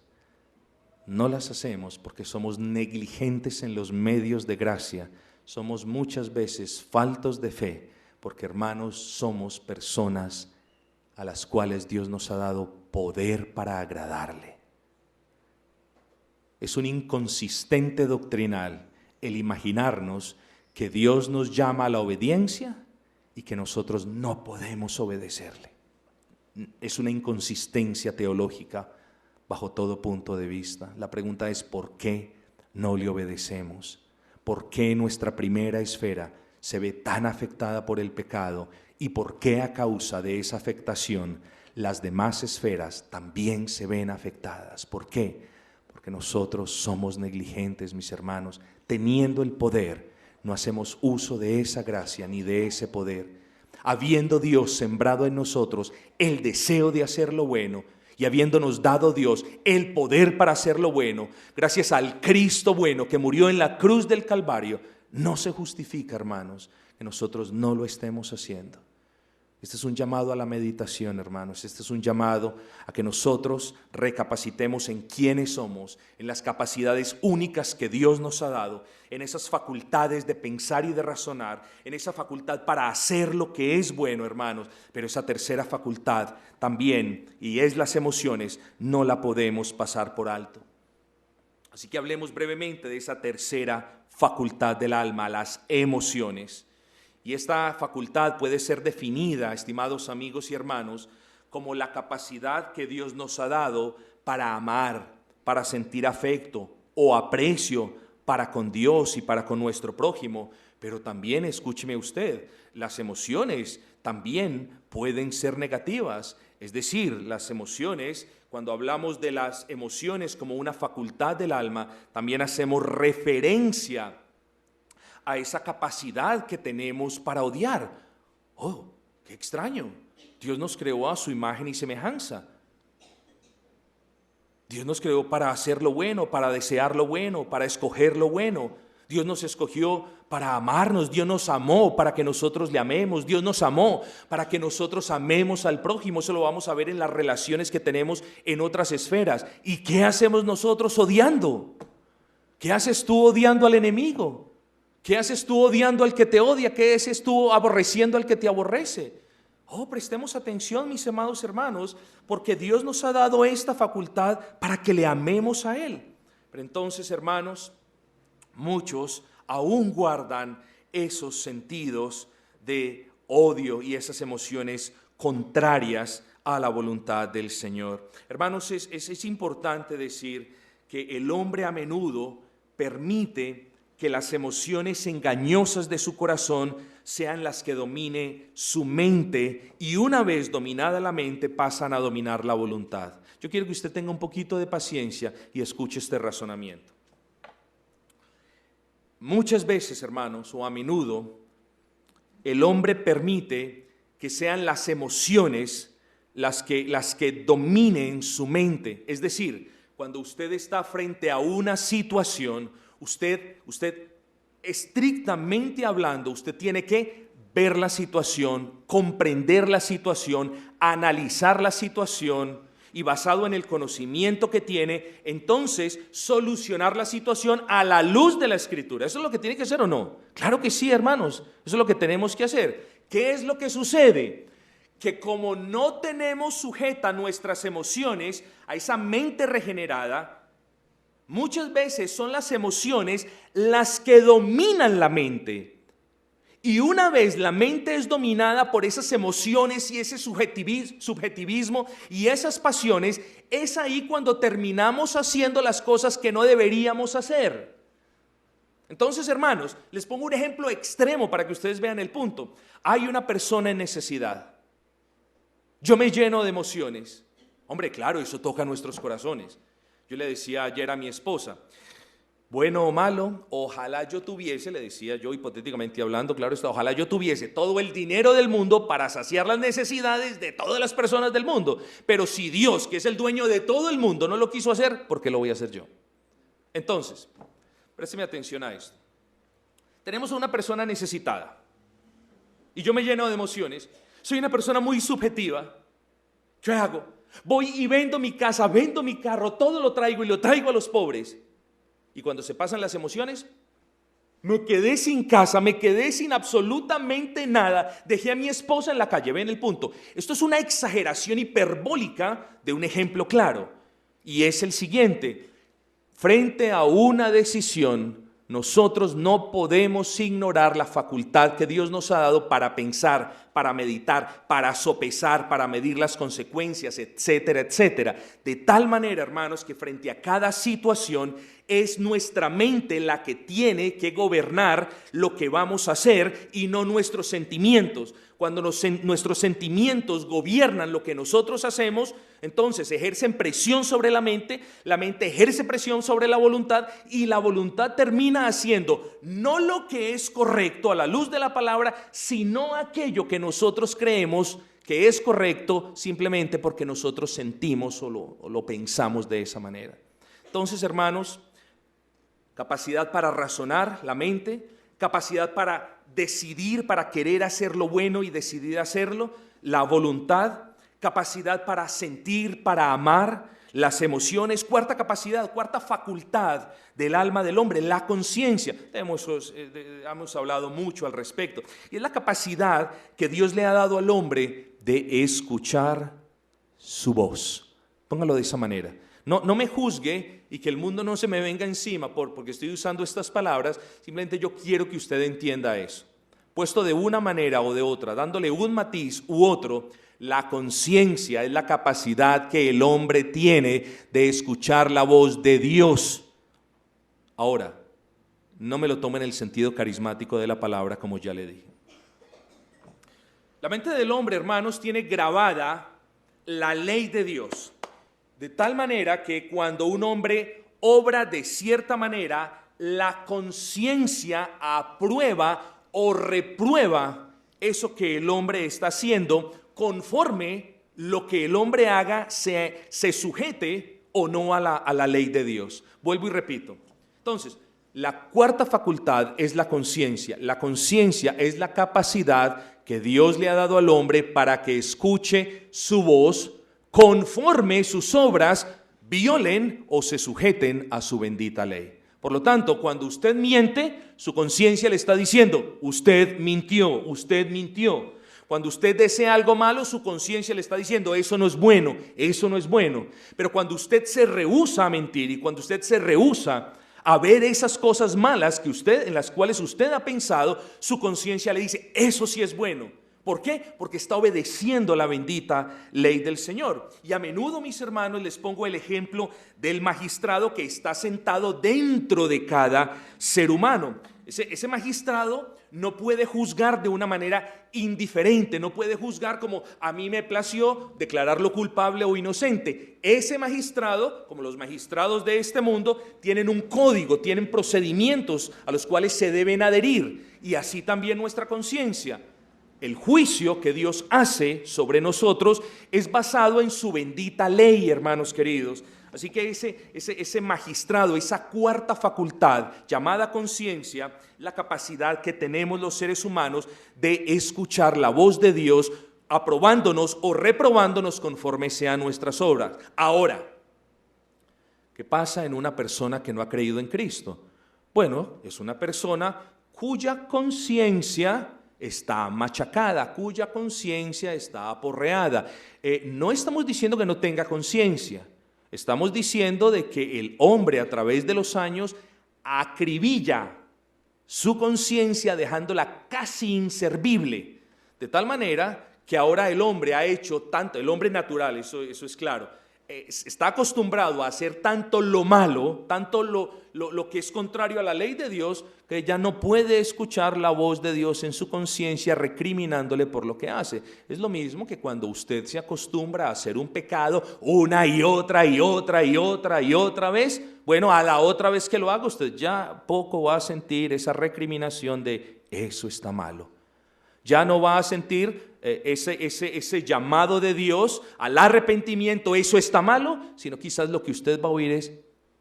No las hacemos porque somos negligentes en los medios de gracia. Somos muchas veces faltos de fe, porque, hermanos, somos personas a las cuales Dios nos ha dado poder para agradarle. Es un inconsistente doctrinal el imaginarnos que Dios nos llama a la obediencia y que nosotros no podemos obedecerle. Es una inconsistencia teológica bajo todo punto de vista. La pregunta es: ¿por qué no le obedecemos? ¿Por qué nuestra primera esfera se ve tan afectada por el pecado? ¿Y por qué a causa de esa afectación las demás esferas también se ven afectadas? ¿Por qué? Porque nosotros somos negligentes, mis hermanos. Teniendo el poder, no hacemos uso de esa gracia ni de ese poder. Habiendo Dios sembrado en nosotros el deseo de hacer lo bueno, y habiéndonos dado Dios el poder para hacer lo bueno, gracias al Cristo bueno que murió en la cruz del Calvario, no se justifica, hermanos, que nosotros no lo estemos haciendo. Este es un llamado a la meditación, hermanos. Este es un llamado a que nosotros recapacitemos en quiénes somos, en las capacidades únicas que Dios nos ha dado, en esas facultades de pensar y de razonar, en esa facultad para hacer lo que es bueno, hermanos. Pero esa tercera facultad también, y es las emociones, no la podemos pasar por alto. Así que hablemos brevemente de esa tercera facultad del alma, las emociones. Y esta facultad puede ser definida, estimados amigos y hermanos, como la capacidad que Dios nos ha dado para amar, para sentir afecto o aprecio para con Dios y para con nuestro prójimo. Pero también, escúcheme usted, las emociones también pueden ser negativas. Es decir, las emociones, cuando hablamos de las emociones como una facultad del alma, también hacemos referencia a esa capacidad que tenemos para odiar. Oh, qué extraño. Dios nos creó a su imagen y semejanza. Dios nos creó para hacer lo bueno, para desear lo bueno, para escoger lo bueno. Dios nos escogió para amarnos. Dios nos amó para que nosotros le amemos. Dios nos amó para que nosotros amemos al prójimo. Eso lo vamos a ver en las relaciones que tenemos en otras esferas. ¿Y qué hacemos nosotros odiando? ¿Qué haces tú odiando al enemigo? ¿Qué haces tú odiando al que te odia? ¿Qué haces tú aborreciendo al que te aborrece? Oh, prestemos atención, mis amados hermanos, porque Dios nos ha dado esta facultad para que le amemos a Él. Pero entonces, hermanos, muchos aún guardan esos sentidos de odio y esas emociones contrarias a la voluntad del Señor. Hermanos, es importante decir que el hombre a menudo permite que las emociones engañosas de su corazón sean las que domine su mente, y una vez dominada la mente pasan a dominar la voluntad. Yo quiero que usted tenga un poquito de paciencia y escuche este razonamiento. muchas veces, hermanos, o a menudo, el hombre permite que sean las emociones las que dominen su mente. Es decir, cuando usted está frente a una situación, usted estrictamente hablando, usted tiene que ver la situación, comprender la situación, analizar la situación y basado en el conocimiento que tiene, entonces solucionar la situación a la luz de la Escritura. ¿Eso es lo que tiene que hacer o no? Claro que sí, hermanos, eso es lo que tenemos que hacer. ¿Qué es lo que sucede? Que como no tenemos sujeta nuestras emociones a esa mente regenerada, muchas veces son las emociones las que dominan la mente. Y una vez la mente es dominada por esas emociones y ese subjetivismo y esas pasiones, es ahí cuando terminamos haciendo las cosas que no deberíamos hacer. Entonces, hermanos, les pongo un ejemplo extremo para que ustedes vean el punto. Hay una persona en necesidad. Yo me lleno de emociones. Hombre, claro, eso toca nuestros corazones. Yo le decía ayer a mi esposa, bueno o malo, ojalá yo tuviese, le decía yo hipotéticamente hablando, claro está, ojalá yo tuviese todo el dinero del mundo para saciar las necesidades de todas las personas del mundo. Pero si Dios, que es el dueño de todo el mundo, no lo quiso hacer, ¿por qué lo voy a hacer yo? Entonces, présteme atención a esto. Tenemos a una persona necesitada y yo me lleno de emociones. Soy una persona muy subjetiva. ¿Qué hago? Voy y vendo mi casa, vendo mi carro, todo lo traigo y lo traigo a los pobres. Y cuando se pasan las emociones, me quedé sin casa, me quedé sin absolutamente nada, dejé a mi esposa en la calle. Ven el punto. Esto es una exageración hiperbólica de un ejemplo claro. Y es el siguiente. Frente a una decisión, nosotros no podemos ignorar la facultad que Dios nos ha dado para pensar, para meditar, para sopesar, para medir las consecuencias, etcétera, etcétera. De tal manera, hermanos, que frente a cada situación es nuestra mente la que tiene que gobernar lo que vamos a hacer y no nuestros sentimientos. Cuando nuestros sentimientos gobiernan lo que nosotros hacemos, entonces ejercen presión sobre la mente ejerce presión sobre la voluntad y la voluntad termina haciendo no lo que es correcto a la luz de la palabra, sino aquello que nosotros creemos que es correcto simplemente porque nosotros sentimos o lo pensamos de esa manera. Entonces, hermanos, capacidad para razonar la mente, capacidad para decidir, para querer hacer lo bueno y decidir hacerlo, la voluntad, capacidad para sentir, para amar, las emociones, cuarta capacidad, cuarta facultad del alma del hombre, la conciencia. Hemos hablado mucho al respecto. Y es la capacidad que Dios le ha dado al hombre de escuchar su voz. Póngalo de esa manera. No me juzgue y que el mundo no se me venga encima porque estoy usando estas palabras. Simplemente yo quiero que usted entienda eso. Puesto de una manera o de otra, dándole un matiz u otro, la conciencia es la capacidad que el hombre tiene de escuchar la voz de Dios. Ahora, no me lo tome en el sentido carismático de la palabra, como ya le dije. La mente del hombre, hermanos, tiene grabada la ley de Dios. De tal manera que cuando un hombre obra de cierta manera, la conciencia aprueba o reprueba eso que el hombre está haciendo conforme lo que el hombre haga se sujete o no a la ley de Dios. Vuelvo y repito. Entonces, la cuarta facultad es la conciencia. La conciencia es la capacidad que Dios le ha dado al hombre para que escuche su voz conforme sus obras violen o se sujeten a su bendita ley. Por lo tanto, cuando usted miente, su conciencia le está diciendo, usted mintió, usted mintió. Cuando usted desea algo malo, su conciencia le está diciendo, eso no es bueno, eso no es bueno. Pero cuando usted se rehúsa a mentir y cuando usted se rehúsa a ver esas cosas malas en las cuales usted ha pensado, su conciencia le dice, eso sí es bueno. ¿Por qué? Porque está obedeciendo la bendita ley del Señor. Y a menudo, mis hermanos, les pongo el ejemplo del magistrado que está sentado dentro de cada ser humano. Ese magistrado no puede juzgar de una manera indiferente, no puede juzgar como a mí me plació declararlo culpable o inocente. Ese magistrado, como los magistrados de este mundo, tienen un código, tienen procedimientos a los cuales se deben adherir, y así también nuestra conciencia. El juicio que Dios hace sobre nosotros es basado en su bendita ley, hermanos queridos. Así que ese magistrado, esa cuarta facultad llamada conciencia, la capacidad que tenemos los seres humanos de escuchar la voz de Dios, aprobándonos o reprobándonos conforme sean nuestras obras. Ahora, ¿qué pasa en una persona que no ha creído en Cristo? Bueno, es una persona cuya conciencia está machacada, cuya conciencia está aporreada. No estamos diciendo que no tenga conciencia. Estamos diciendo de que el hombre a través de los años acribilla su conciencia dejándola casi inservible, de tal manera que ahora el hombre ha hecho tanto, el hombre natural, eso es claro, está acostumbrado a hacer tanto lo malo, tanto lo que es contrario a la ley de Dios, que ya no puede escuchar la voz de Dios en su conciencia recriminándole por lo que hace. Es lo mismo que cuando usted se acostumbra a hacer un pecado una y otra vez, bueno, a la otra vez que lo haga usted ya poco va a sentir esa recriminación de eso está malo. Ya no va a sentir ese llamado de Dios al arrepentimiento, eso está malo, sino quizás lo que usted va a oír es,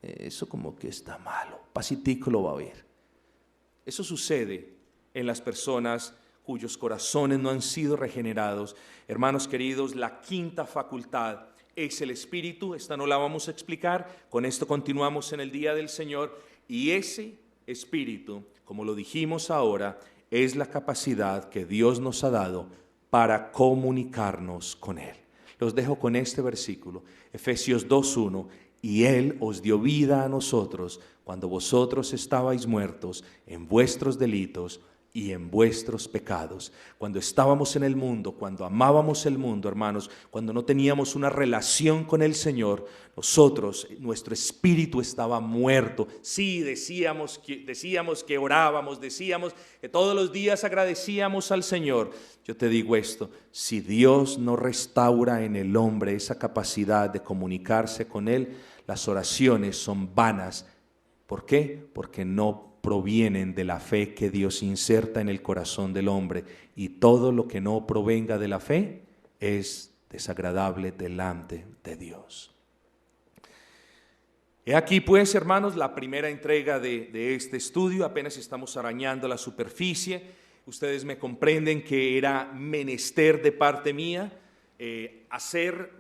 eso como que está malo, pasitico lo va a oír. Eso sucede en las personas cuyos corazones no han sido regenerados. Hermanos queridos, la quinta facultad es el Espíritu, esta no la vamos a explicar, con esto continuamos en el día del Señor, y ese Espíritu, como lo dijimos ahora, es la capacidad que Dios nos ha dado para comunicarnos con Él. Los dejo con este versículo, Efesios 2:1, y Él os dio vida a nosotros cuando vosotros estabais muertos en vuestros delitos y en vuestros pecados. Cuando estábamos en el mundo, cuando amábamos el mundo, hermanos, cuando no teníamos una relación con el Señor, nosotros, nuestro espíritu estaba muerto. Sí, decíamos que orábamos, decíamos que todos los días agradecíamos al Señor. Yo te digo esto, si Dios no restaura en el hombre esa capacidad de comunicarse con Él, las oraciones son vanas. ¿Por qué? Porque no provienen de la fe que Dios inserta en el corazón del hombre, y todo lo que no provenga de la fe es desagradable delante de Dios. He aquí pues, hermanos, la primera entrega de este estudio. Apenas estamos arañando la superficie. Ustedes me comprenden que era menester de parte mía hacer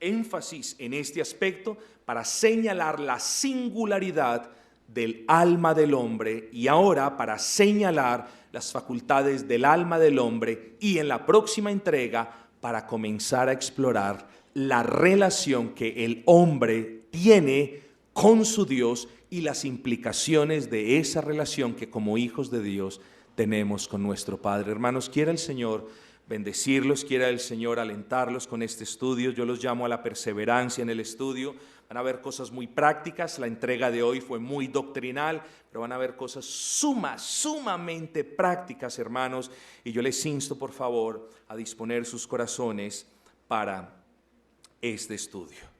énfasis en este aspecto para señalar la singularidad del alma del hombre, y ahora para señalar las facultades del alma del hombre, y en la próxima entrega para comenzar a explorar la relación que el hombre tiene con su Dios y las implicaciones de esa relación que como hijos de Dios tenemos con nuestro Padre. Hermanos, quiera el Señor bendecirlos, quiera el Señor alentarlos con este estudio. Yo los llamo a la perseverancia en el estudio. Van a ver cosas muy prácticas. La entrega de hoy fue muy doctrinal, pero van a ver cosas sumamente prácticas, hermanos. Y yo les insto, por favor, a disponer sus corazones para este estudio.